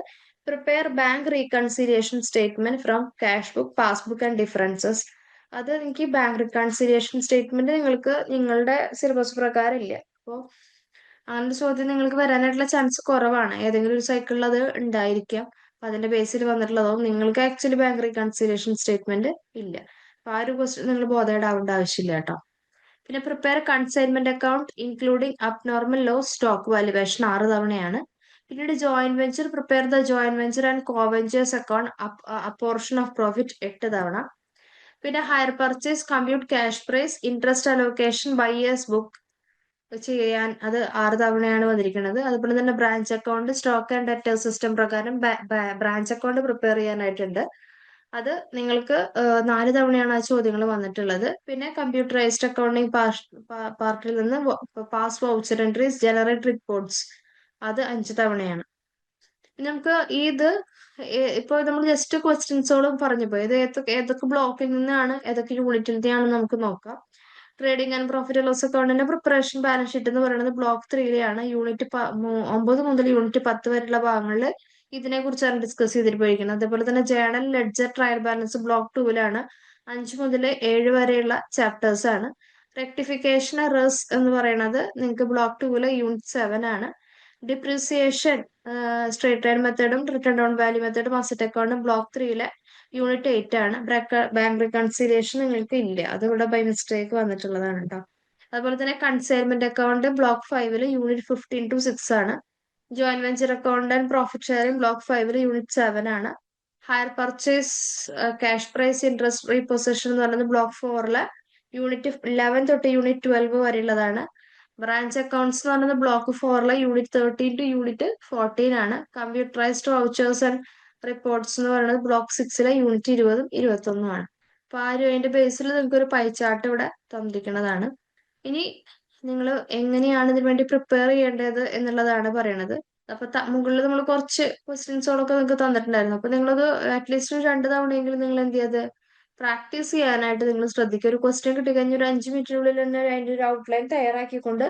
Prepare bank reconciliation statement from cash book, passbook and differences. അത് എനിക്ക് ബാങ്ക് റിക്കൺസിലിയേഷൻ സ്റ്റേറ്റ്മെന്റ് നിങ്ങൾക്ക് നിങ്ങളുടെ സിലബസ് പ്രകാരം ഇല്ല. അപ്പോൾ അങ്ങനത്തെ ചോദ്യം നിങ്ങൾക്ക് വരാനായിട്ടുള്ള ചാൻസ് കുറവാണ്. ഏതെങ്കിലും ഒരു സൈക്കിളിൽ അത് ഉണ്ടായിരിക്കാം. അപ്പൊ അതിന്റെ ബേസിൽ വന്നിട്ടുള്ളതോ നിങ്ങൾക്ക് ആക്ച്വലി ബാങ്ക് റിക്കൺസിലിയേഷൻ സ്റ്റേറ്റ്മെന്റ് ഇല്ല. അപ്പൊ ആ ഒരു ക്വസ്റ്റ്യൻ നിങ്ങൾ ബോധേഡാവേണ്ട ആവശ്യമില്ല കേട്ടോ. പിന്നെ prepare consignment account including abnormal loss stock valuation 6 തവണയാണ്. പിന്നീട് joint venture, prepare the joint venture and coventurers account apportion of profit 8 തവണ. പിന്നെ hire purchase, compute cash price, interest allocation, buyer's book ചെയ്യാൻ അത് 6 തവണയാണ് വന്നിരിക്കുന്നത്. അതുപോലെ തന്നെ branch account, stock and debtor system പ്രകാരം ബ്രാഞ്ച് അക്കൗണ്ട് പ്രിപ്പയർ ചെയ്യാനായിട്ടുണ്ട്. അത് നിങ്ങൾക്ക് 4 തവണയാണ് ആ ചോദ്യങ്ങൾ വന്നിട്ടുള്ളത്. പിന്നെ കമ്പ്യൂട്ടറൈസ്ഡ് അക്കൗണ്ടിങ് പാർട്ടിൽ നിന്ന് pass voucher entries, generate reports, അത് 5 തവണയാണ്. നമുക്ക് ഇപ്പൊ നമ്മൾ ജസ്റ്റ് ക്വസ്റ്റ്യൻസോളും പറഞ്ഞു പോയി. ഏതൊക്കെ ബ്ലോക്കിൽ നിന്നാണ്, ഏതൊക്കെ യൂണിറ്റിൽ നിന്നാണ് നമുക്ക് നോക്കാം. ട്രേഡിംഗ് ആൻഡ് പ്രോഫിറ്റ് ലോസ് അക്കൗണ്ടിന്റെ പ്രിപ്പറേഷൻ ബാലൻസ് ഷീറ്റ് എന്ന് പറയുന്നത് ബ്ലോക്ക് 3ലെയാണ്. യൂണിറ്റ് 9 മുതൽ യൂണിറ്റ് 10 വരെയുള്ള ഭാഗങ്ങളിൽ ഇതിനെ കുറിച്ചാണ് ഡിസ്കസ് ചെയ്തിരിക്കുന്നത്. അതേപോലെ തന്നെ journal ledger trial balance block 2ലാണ്. 5 മുതൽ 7 വരെയുള്ള ചാപ്റ്റേഴ്സ് ആണ്. റെക്ടിഫിക്കേഷൻ എറേഴ്സ് എന്ന് പറയുന്നത് നിങ്ങൾക്ക് ബ്ലോക്ക് 2 യൂണിറ്റ് 7 ആണ്. ഡിപ്രീസിയേഷൻ സ്ട്രേറ്റ് ലൈൻ മെത്തേഡും റിട്ടേൺ ഡൗൺ വാല്യൂ മെത്തേഡും അസറ്റ് അക്കൗണ്ടും ബ്ലോക്ക് 3 യൂണിറ്റ് 8 ആണ്. ബാങ്ക് റിക്കൺസിലിയേഷൻ നിങ്ങൾക്ക് ഇല്ല, അത് ഇവിടെ ബൈ മിസ്റ്റേക്ക് വന്നിട്ടുള്ളതാണ് കേട്ടോ. അതുപോലെ തന്നെ consignment account block 5 unit 15 to 6 ആണ്. Joint venture account and profit sharing block 5 unit 7 ആണ്. Higher purchase cash price interest reposition എന്ന് പറയുന്നത് ബ്ലോക്ക് 4 യൂണിറ്റ് 11 തൊട്ട് യൂണിറ്റ് 12 വരെയുള്ളതാണ്. ബ്രാഞ്ച് അക്കൗണ്ട്സ് എന്ന് പറയുന്നത് ബ്ലോക്ക് 4 യൂണിറ്റ് 13 to യൂണിറ്റ് 14 ആണ്. കമ്പ്യൂട്ടറൈസ്ഡ് വൗച്ചേഴ്സ് ആൻഡ് റിപ്പോർട്ട്സ് എന്ന് പറയുന്നത് ബ്ലോക്ക് 6 യൂണിറ്റ് 20 21 ആണ്. അപ്പൊ ആ ഒരു അതിന്റെ ബേസിൽ നിങ്ങൾക്ക് ഒരു പൈ ചാർട്ട് ഇവിടെ തന്നിരിക്കുന്നതാണ്. ഇനി നിങ്ങൾ എങ്ങനെയാണ് ഇതിനു വേണ്ടി പ്രിപ്പയർ ചെയ്യേണ്ടത് എന്നുള്ളതാണ് പറയണത്. അപ്പൊ മുകളിൽ നമ്മൾ കുറച്ച് ക്വസ്റ്റ്യൻസുകളൊക്കെ നിങ്ങൾക്ക് തന്നിട്ടുണ്ടായിരുന്നു. അപ്പൊ നിങ്ങളത് അറ്റ്ലീസ്റ്റ് 2 തവണയെങ്കിലും നിങ്ങൾ എന്ത് ചെയ്ത് പ്രാക്ടീസ് ചെയ്യാനായിട്ട് നിങ്ങൾ ശ്രദ്ധിക്കുക. ഒരു ക്വസ്റ്റ്യൻ കിട്ടിക്കഴിഞ്ഞ ഒരു 5 മിനിറ്റിനുള്ളിൽ തന്നെ അതിന്റെ ഒരു ഔട്ട്ലൈൻ തയ്യാറാക്കിക്കൊണ്ട്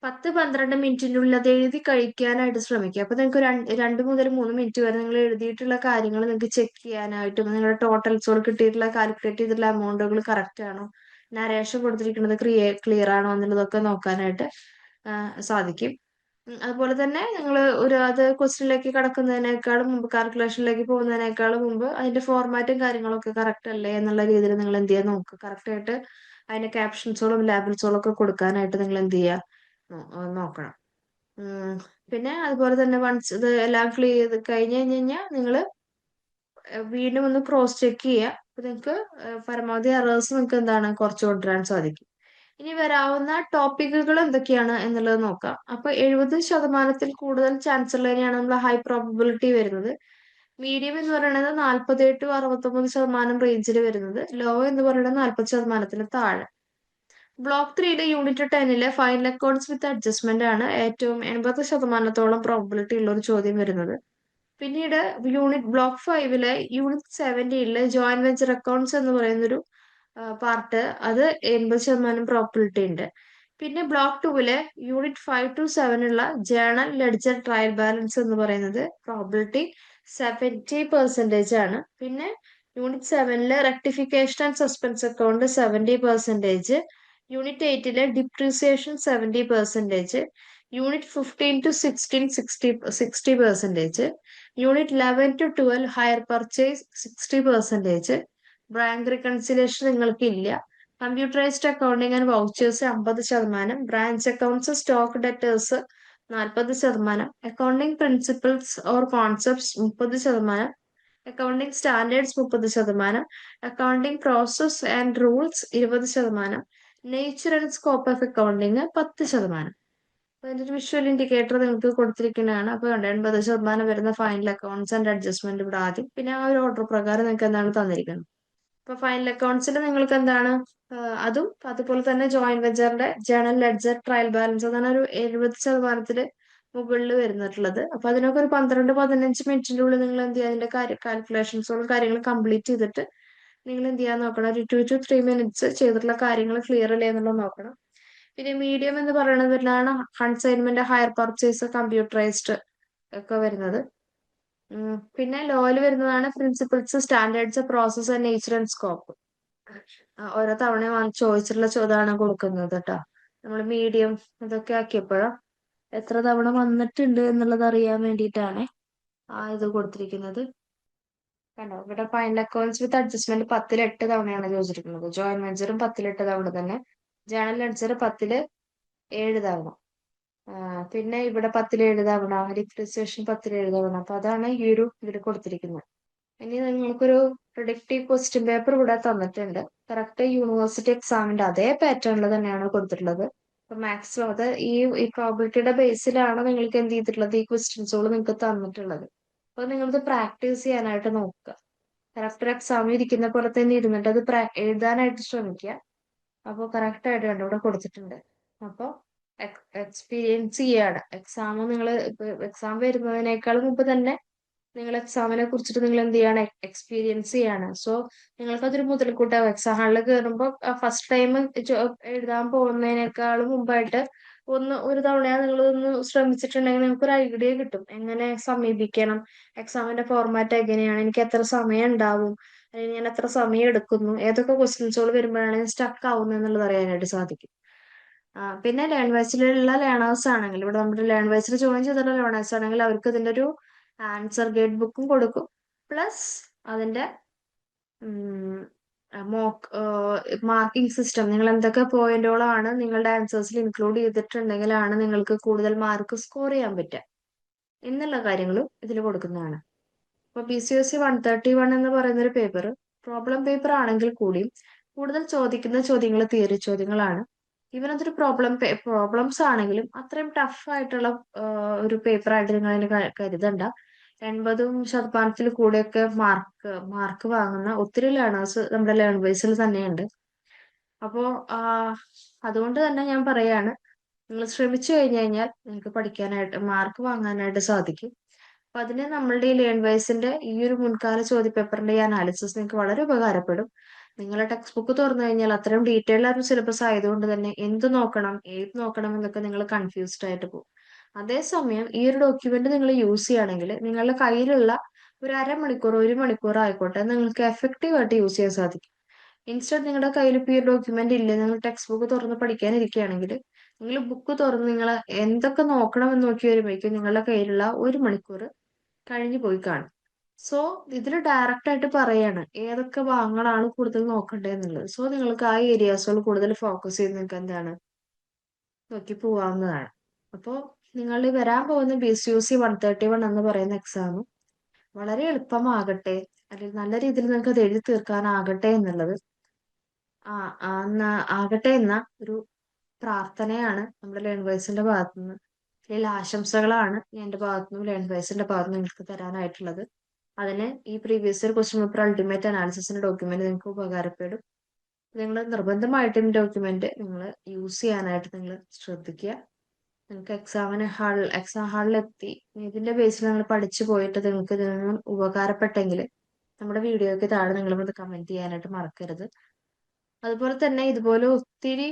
10-12 മിനിറ്റിനുള്ളിൽ അത് എഴുതി കഴിക്കാനായിട്ട് ശ്രമിക്കുക. അപ്പൊ നിങ്ങൾക്ക് 2 മുതൽ 3 മിനിറ്റ് വരെ നിങ്ങൾ എഴുതിയിട്ടുള്ള കാര്യങ്ങൾ നിങ്ങൾക്ക് ചെക്ക് ചെയ്യാനായിട്ടും നിങ്ങളുടെ ടോട്ടൽസുകൾ കിട്ടിയിട്ടുള്ള കാൽക്കുലേറ്റ് ചെയ്തിട്ടുള്ള എമൗണ്ടുകൾ കറക്റ്റ് ആണോ, നരേഷൻ കൊടുത്തിരിക്കുന്നത് ക്ലിയർ ആണോ എന്നുള്ളതൊക്കെ നോക്കാനായിട്ട് സാധിക്കും. അതുപോലെ തന്നെ നിങ്ങൾ അത് ക്വസ്റ്റ്യനിലേക്ക് കടക്കുന്നതിനേക്കാളും മുമ്പ്, കാൽക്കുലേഷനിലേക്ക് പോകുന്നതിനേക്കാളും മുമ്പ് അതിന്റെ ഫോർമാറ്റും കാര്യങ്ങളൊക്കെ കറക്റ്റ് അല്ലേ എന്നുള്ള രീതിയിൽ നിങ്ങൾ എന്ത് ചെയ്യുക നോക്കുക. കറക്റ്റ് ആയിട്ട് അതിന്റെ ക്യാപ്ഷൻസുകളും ലാബിൾസുകളും ഒക്കെ കൊടുക്കാനായിട്ട് നിങ്ങൾ എന്ത് ചെയ്യുക നോക്കണം. പിന്നെ അതുപോലെ തന്നെ വൺസ് ഇത് എല്ലാം ക്ലിയർ ചെയ്ത് കഴിഞ്ഞ് കഴിഞ്ഞാൽ നിങ്ങൾ വീണ്ടും ഒന്ന് ക്രോസ് ചെക്ക് ചെയ്യുക. അപ്പൊ നിങ്ങൾക്ക് പരമാവധി എറേഴ്സ് നിങ്ങൾക്ക് എന്താണ് കുറച്ച് കൊണ്ടുവരാൻ സാധിക്കും. ഇനി വരാവുന്ന ടോപ്പിക്കുകൾ എന്തൊക്കെയാണ് എന്നുള്ളത് നോക്കാം. അപ്പൊ 70% കൂടുതൽ ചാൻസ് ഉള്ളതിനെയാണ് നമ്മൾ ഹൈ പ്രോബബിലിറ്റി വരുന്നത്. മീഡിയം എന്ന് പറയുന്നത് 40 to 69% റേഞ്ചിൽ വരുന്നത്. ലോ എന്ന് പറയുന്നത് 40% താഴെ. ബ്ലോക്ക് 3 യൂണിറ്റ് 10 ഫൈനൽ അക്കൗണ്ട്സ് വിത്ത് അഡ്ജസ്റ്റ്മെന്റ് ആണ് ഏറ്റവും 80% പ്രോബിലിറ്റി ഉള്ള ഒരു ചോദ്യം വരുന്നത്. പിന്നീട് block 5 unit 17 joint venture accounts എന്ന് പറയുന്നൊരു പാർട്ട്, അത് 80% പ്രോബിലിറ്റി ഉണ്ട്. പിന്നെ ബ്ലോക്ക് 2 യൂണിറ്റ് 5 to 7 ഉള്ള ജേണൽ ലെഡ്ജർ ട്രയൽ ബാലൻസ് എന്ന് പറയുന്നത് പ്രോബിലിറ്റി 70% ആണ്. പിന്നെ unit 7 rectification and suspense account 70%, unit 8 depreciation 70%, unit 15 to 16 60%, unit 11 to 12 higher purchase 60%, bank reconciliation നിങ്ങൾക്ക് ഇല്ല. Computerised accounting and vouchers 50%, branch accounts stock debtors 40%, accounting principles or concepts 30%, accounting standards 30%, accounting process and rules 20%, nature and scope of accounting 10%. അതിന്റെ ഒരു visual indicator നിങ്ങൾക്ക് കൊടുത്തിരിക്കുന്നതാണ്. അപ്പൊ 80% വരുന്ന final accounts and adjustment ഇവിടെ ആദ്യം, പിന്നെ ആ ഒരു ഓർഡർ പ്രകാരം നിങ്ങൾക്ക് എന്താണ് തന്നിരിക്കുന്നത്. ഇപ്പൊ ഫൈനൽ അക്കൗണ്ട്സിൽ നിങ്ങൾക്ക് എന്താണ് അതും അതുപോലെ തന്നെ ജോയിന്റ് വെഞ്ചറിന്റെ ജേണൽ ലെഡ്ജർ ട്രയൽ ബാലൻസ് അതാണ് ഒരു 70% മുകളിൽ വരുന്നിട്ടുള്ളത്. അപ്പൊ അതിനൊക്കെ ഒരു 12-15 മിനിറ്റിന്റെ ഉള്ളിൽ നിങ്ങൾ എന്ത് ചെയ്യുക അതിന്റെ കാൽക്കുലേഷൻസുകളും കാര്യങ്ങളും കംപ്ലീറ്റ് ചെയ്തിട്ട് നിങ്ങൾ എന്ത് ചെയ്യാൻ നോക്കണം, ഒരു 2 to 3 മിനിറ്റ്സ് ചെയ്തിട്ടുള്ള കാര്യങ്ങൾ ക്ലിയർ അല്ലേ എന്നുള്ളത് നോക്കണം. പിന്നെ മീഡിയം എന്ന് പറയുന്നതിലാണ് കൺസൈൻമെന്റ്, ഹയർ പർച്ചേസ്, കമ്പ്യൂട്ടറൈസ്ഡ് ഒക്കെ വരുന്നത്. പിന്നെ ലോയിൽ വരുന്നതാണ് principles, standards, process, nature and scope. ഓരോ തവണ ചോദിച്ചിട്ടുള്ള ചോദ്യമാണ് കൊടുക്കുന്നത് കേട്ടോ. നമ്മൾ മീഡിയം ഇതൊക്കെ ആക്കിയപ്പോഴോ എത്ര തവണ വന്നിട്ടുണ്ട് എന്നുള്ളത് അറിയാൻ വേണ്ടിയിട്ടാണ് ഇത് കൊടുത്തിരിക്കുന്നത്. കണ്ടോ, ഇവിടെ ഫൈനൽ അക്കൗണ്ട്സ് വിത്ത് അഡ്ജസ്റ്റ്മെന്റ് 10 8 തവണയാണ് ചോദിച്ചിരിക്കുന്നത്. ജോയിന്റ് വെഞ്ചറും 10 8 തവണ തന്നെ, ജേണൽ ലെഡ്ജർ 10 7 തവണ, പിന്നെ ഇവിടെ 10 7 തവണ, ഡിപ്രീസിയേഷൻ 10 7 തവണ. അപ്പൊ അതാണ് ഈ ഒരു ഇതിൽ കൊടുത്തിരിക്കുന്നത്. ഇനി നിങ്ങൾക്കൊരു പ്രൊഡക്റ്റീവ് ക്വസ്റ്റ്യൻ പേപ്പർ ഇവിടെ തന്നിട്ടുണ്ട്. കറക്റ്റ് യൂണിവേഴ്സിറ്റി എക്സാമിന്റെ അതേ പാറ്റേണിൽ തന്നെയാണ് കൊടുത്തിട്ടുള്ളത്. അപ്പൊ മാക്സിമം അത് ഈ പ്രോബിലിറ്റിയുടെ ബേസിലാണ് നിങ്ങൾക്ക് എന്ത് ചെയ്തിട്ടുള്ളത്, ഈ ക്വസ്റ്റ്യൻസുകൾ നിങ്ങൾക്ക് തന്നിട്ടുള്ളത്. അപ്പൊ നിങ്ങളത് പ്രാക്ടീസ് ചെയ്യാനായിട്ട് നോക്കുക. കറക്റ്റ് എക്സാമിൽ ഇരിക്കുന്ന പോലെ തന്നെ ഇരുന്നിട്ട് അത് എഴുതാനായിട്ട് ശ്രമിക്കുക. അപ്പോൾ കറക്റ്റ് ആയിട്ട് കണ്ടു ഇവിടെ കൊടുത്തിട്ടുണ്ട്. അപ്പോൾ എക്സ്പീരിയൻസ് ചെയ്യാണ് എക്സാം. നിങ്ങൾ എക്സാം വരുന്നതിനേക്കാൾ മുമ്പ് തന്നെ നിങ്ങൾ എക്സാമിനെ കുറിച്ചിട്ട് നിങ്ങൾ എന്ത് ചെയ്യാണ്, എക്സ്പീരിയൻസ് ചെയ്യാണ്. സോ നിങ്ങൾക്ക് അതൊരു മുതൽക്കൂട്ടാവും. എക്സാം ഹാളിൽ കയറുമ്പോൾ ഫസ്റ്റ് ടൈം എഴുതാൻ പോകുന്നതിനേക്കാളും മുമ്പായിട്ട് ഒരു തവണ നിങ്ങൾ ഒന്ന് ശ്രമിച്ചിട്ടുണ്ടെങ്കിൽ നിങ്ങൾക്ക് ഒരു ഐഡിയ കിട്ടും എങ്ങനെ സമീപിക്കണം, എക്സാമിന്റെ ഫോർമാറ്റ് എങ്ങനെയാണ്, എനിക്ക് എത്ര സമയം ഉണ്ടാവും, അല്ലെങ്കിൽ ഞാൻ എത്ര സമയം എടുക്കുന്നു, ഏതൊക്കെ ക്വസ്റ്റ്യൻസുകൾ വരുമ്പോഴാണ് ഞാൻ സ്റ്റക്ക് ആവുന്നത് എന്നുള്ളത് അറിയാനായിട്ട് സാധിക്കും. പിന്നെ ലേൺവൈസിലുള്ള ലേണേഴ്സ് ആണെങ്കിൽ, ഇവിടെ നമ്മുടെ ലേൺവൈസിൽ ജോയിൻ ചെയ്തിട്ടുള്ള ലേണേഴ്സ് ആണെങ്കിൽ അവർക്ക് ഇതിന്റെ ഒരു ആൻസർ ഗൈഡ് ബുക്കും കൊടുക്കും. പ്ലസ് അതിന്റെ മോക്ക് മാർക്കിംഗ് സിസ്റ്റം, നിങ്ങൾ എന്തൊക്കെ പോയിന്റുകളാണ് നിങ്ങളുടെ ആൻസേഴ്സിൽ ഇൻക്ലൂഡ് ചെയ്തിട്ടുണ്ടെങ്കിലാണ് നിങ്ങൾക്ക് കൂടുതൽ മാർക്ക് സ്കോർ ചെയ്യാൻ പറ്റുക എന്നുള്ള കാര്യങ്ങളും ഇതിൽ കൊടുക്കുന്നതാണ്. ഇപ്പൊ BCSC 131 എന്ന് പറയുന്ന ഒരു പേപ്പർ പ്രോബ്ലം പേപ്പർ ആണെങ്കിൽ കൂടിയും കൂടുതൽ ചോദിക്കുന്ന ചോദ്യങ്ങൾ തിയറി ചോദ്യങ്ങളാണ്. ഈവൻ അതൊരു പ്രോബ്ലംസ് ആണെങ്കിലും അത്രയും ടഫ് ആയിട്ടുള്ള ഒരു പേപ്പർ ആയിട്ട് നിങ്ങൾ അതിനെ കരുതണ്ട. 80% കൂടെയൊക്കെ മാർക്ക് വാങ്ങുന്ന ഒത്തിരി ലേണേഴ്സ് നമ്മുടെ ലേൺവൈസിൽ തന്നെയുണ്ട്. അപ്പോ അതുകൊണ്ട് തന്നെ ഞാൻ പറയാണ്, നിങ്ങൾ ശ്രമിച്ചു കഴിഞ്ഞു കഴിഞ്ഞാൽ നിങ്ങൾക്ക് പഠിക്കാനായിട്ട് മാർക്ക് വാങ്ങാനായിട്ട് സാധിക്കും. അപ്പൊ അതിന് നമ്മളുടെ ഈ ലേൺവൈസിന്റെ ഈ ഒരു മുൻകാല ചോദ്യപേപ്പറിന്റെ ഈ അനാലിസിസ് നിങ്ങൾക്ക് വളരെ ഉപകാരപ്പെടും. നിങ്ങളുടെ ടെക്സ്റ്റ് ബുക്ക് തുറന്നു കഴിഞ്ഞാൽ അത്രയും ഡീറ്റെയിൽ ആയിട്ട് സിലബസ് ആയതുകൊണ്ട് തന്നെ എന്ത് നോക്കണം ഏത് നോക്കണം എന്നൊക്കെ നിങ്ങൾ കൺഫ്യൂസ്ഡ് ആയിട്ട് പോകും. അതേസമയം ഈ ഒരു ഡോക്യുമെന്റ് നിങ്ങൾ യൂസ് ചെയ്യുകയാണെങ്കിൽ നിങ്ങളുടെ കയ്യിലുള്ള ഒരു അരമണിക്കൂർ 1 മണിക്കൂർ ആയിക്കോട്ടെ നിങ്ങൾക്ക് എഫക്റ്റീവ് ആയിട്ട് യൂസ് ചെയ്യാൻ സാധിക്കും. ഇൻസ്റ്റഡ് നിങ്ങളുടെ കയ്യിൽ ഇപ്പോൾ ഈ ഡോക്യുമെന്റ് ഇല്ല, നിങ്ങൾ ടെക്സ്റ്റ് ബുക്ക് തുറന്ന് പഠിക്കാനിരിക്കുകയാണെങ്കിൽ നിങ്ങൾ ബുക്ക് തുറന്ന് നിങ്ങൾ എന്തൊക്കെ നോക്കണം എന്ന് നോക്കി വരുമ്പോഴേക്കും നിങ്ങളുടെ കയ്യിലുള്ള 1 മണിക്കൂർ കഴിഞ്ഞു പോയി കാണും. സോ ഇതിൽ ഡയറക്റ്റ് ആയിട്ട് പറയാണ് ഏതൊക്കെ ഭാഗങ്ങളാണ് കൂടുതൽ നോക്കേണ്ടത് എന്നുള്ളത്. സോ നിങ്ങൾക്ക് ആ ഏരിയാസുകൾ കൂടുതൽ ഫോക്കസ് ചെയ്ത് നിങ്ങൾക്ക് എന്താണ് നോക്കി പോവാവുന്നതാണ്. അപ്പോൾ നിങ്ങൾ വരാൻ പോകുന്ന BCUC 131 എന്ന് പറയുന്ന എക്സാം വളരെ എളുപ്പമാകട്ടെ, അല്ലെങ്കിൽ നല്ല രീതിയിൽ നിങ്ങൾക്ക് അത് എഴുതി തീർക്കാനാകട്ടെ എന്നുള്ളത് ആകട്ടെ എന്ന ഒരു പ്രാർത്ഥനയാണ് നമ്മുടെ ലേൺവൈസിന്റെ ഭാഗത്തുനിന്ന്, അല്ലെങ്കിൽ ആശംസകളാണ് എന്റെ ഭാഗത്തുനിന്നും ലേൺവൈസിന്റെ ഭാഗത്തുനിന്ന് നിങ്ങൾക്ക് തരാനായിട്ടുള്ളത്. അതിന് ഈ previous year question paper ultimate അനാലിസിസിന്റെ ഡോക്യുമെന്റ് നിങ്ങൾക്ക് ഉപകാരപ്പെടും. നിങ്ങൾ നിർബന്ധമായിട്ടും ഡോക്യുമെന്റ് നിങ്ങൾ യൂസ് ചെയ്യാനായിട്ട് നിങ്ങൾ ശ്രദ്ധിക്കുക. നിങ്ങൾക്ക് എക്സാം ഹാളിലെത്തി ഇതിന്റെ ബേസിൽ നിങ്ങൾ പഠിച്ചു പോയിട്ട് നിങ്ങൾക്ക് ഇതിൽ നിന്നും ഉപകാരപ്പെട്ടെങ്കിൽ നമ്മുടെ വീഡിയോയ്ക്ക് താഴെ നിങ്ങളത് കമന്റ് ചെയ്യാനായിട്ട് മറക്കരുത്. അതുപോലെ തന്നെ ഇതുപോലെ ഒത്തിരി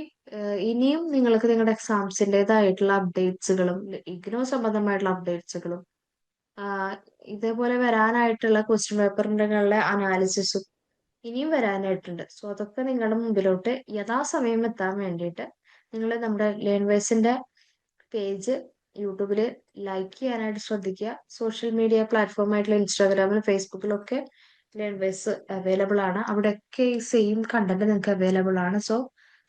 ഇനിയും നിങ്ങൾക്ക് നിങ്ങളുടെ എക്സാംസിൻ്റെതായിട്ടുള്ള അപ്ഡേറ്റ്സുകളും ഇഗ്നോ സംബന്ധമായിട്ടുള്ള അപ്ഡേറ്റ്സുകളും ഇതേപോലെ വരാനായിട്ടുള്ള ക്വസ്റ്റ്യൻ പേപ്പറിന്റെ അനാലിസിസും ഇനിയും വരാനായിട്ടുണ്ട്. സോ അതൊക്കെ നിങ്ങളുടെ മുമ്പിലോട്ട് യഥാസമയം എത്താൻ വേണ്ടിയിട്ട് നിങ്ങൾ നമ്മുടെ ലേൺവൈസിന്റെ പേജ് യൂട്യൂബിൽ ലൈക്ക് ചെയ്യാനായിട്ട് ശ്രദ്ധിക്കുക. സോഷ്യൽ മീഡിയ പ്ലാറ്റ്ഫോമായിട്ടുള്ള ഇൻസ്റ്റാഗ്രാമിലും ഫേസ്ബുക്കിലൊക്കെ ലേൺവൈസ് അവൈലബിൾ ആണ്. അവിടെയൊക്കെ ഈ സെയിം കണ്ടന്റ് നിങ്ങൾക്ക് അവൈലബിൾ ആണ്. സോ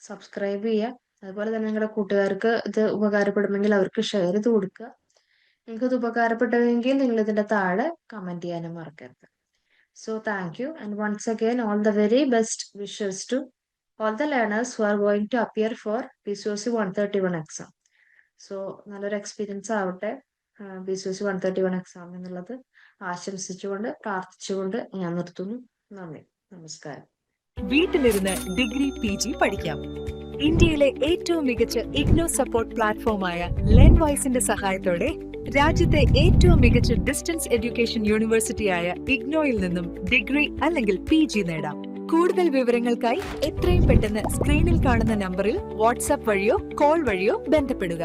സബ്സ്ക്രൈബ് ചെയ്യുക. അതുപോലെ തന്നെ നിങ്ങളുടെ കൂട്ടുകാർക്ക് ഇത് ഉപകാരപ്പെടുമെങ്കിൽ അവർക്ക് ഷെയർ ചെയ്ത് കൊടുക്കുക. നിങ്ങൾക്ക് ഇത് ഉപകാരപ്പെട്ടതെങ്കിൽ നിങ്ങൾ ഇതിന്റെ താഴെ കമന്റ് ചെയ്യാനും മറക്കരുത്. So thank you and once again all the very best wishes to all the learners who are going to appear for BCOC 131 exam. So നല്ലൊരു എക്സ്പീരിയൻസ് ആവട്ടെ BCOC 131 എക്സാം എന്നുള്ളത് ആശംസിച്ചുകൊണ്ട് പ്രാർത്ഥിച്ചുകൊണ്ട് ഞാൻ നിർത്തുന്നു. നന്ദി, നമസ്കാരം. വീട്ടിലിരുന്ന് ഡിഗ്രി PG പഠിക്കാം. ഇന്ത്യയിലെ ഏറ്റവും മികച്ച ഇഗ്നോ സപ്പോർട്ട് പ്ലാറ്റ്ഫോമായ ലേൺവൈസിന്റെ സഹായത്തോടെ രാജ്യത്തെ ഏറ്റവും മികച്ച ഡിസ്റ്റൻസ് എഡ്യൂക്കേഷൻ യൂണിവേഴ്സിറ്റിയായ ഇഗ്നോയിൽ നിന്നും ഡിഗ്രി അല്ലെങ്കിൽ PG നേടാം. കൂടുതൽ വിവരങ്ങൾക്കായി എത്രയും പെട്ടെന്ന് സ്ക്രീനിൽ കാണുന്ന നമ്പറിൽ വാട്സാപ്പ് വഴിയോ കോൾ വഴിയോ ബന്ധപ്പെടുക.